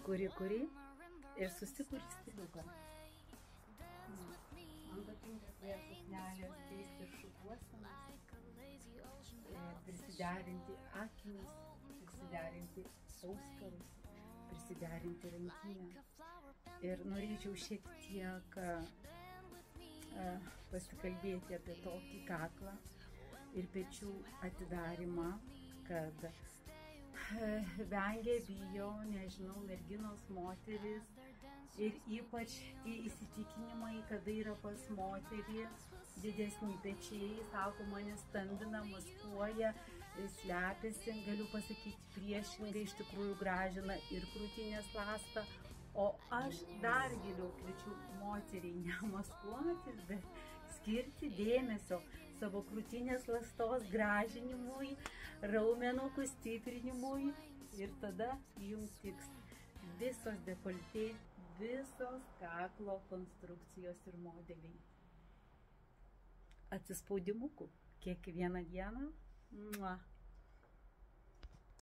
kuri ir susikuri stiliuką. Man patinka prie suknelės keisti šukuosenas, prisiderinti akinius, prisiderinti auskarus, prisiderinti rankinę. Ir norėčiau šiek tiek pasikalbėti apie tokį kaklą ir pečių atidarimą, kad vengia, bijo, nežinau, merginos, moteris ir ypač tie įsitikinimai, kada yra pas moterį didesni pečiai, sako, mane stambina, maskuoja, slepiasi, galiu pasakyti priešingai, iš tikrųjų gražina ir krūtinės ląstą, o aš dar giliau kviečiu moteriai nemaskuoti, bet skirti dėmesio savo krūtinės ląstos gražinimui, raumenukų stiprinimui ir tada jums tiks visos dekoltė, visos kaklo konstrukcijos ir modeliai. Atsispaudimukų kiekvieną dieną. Mua.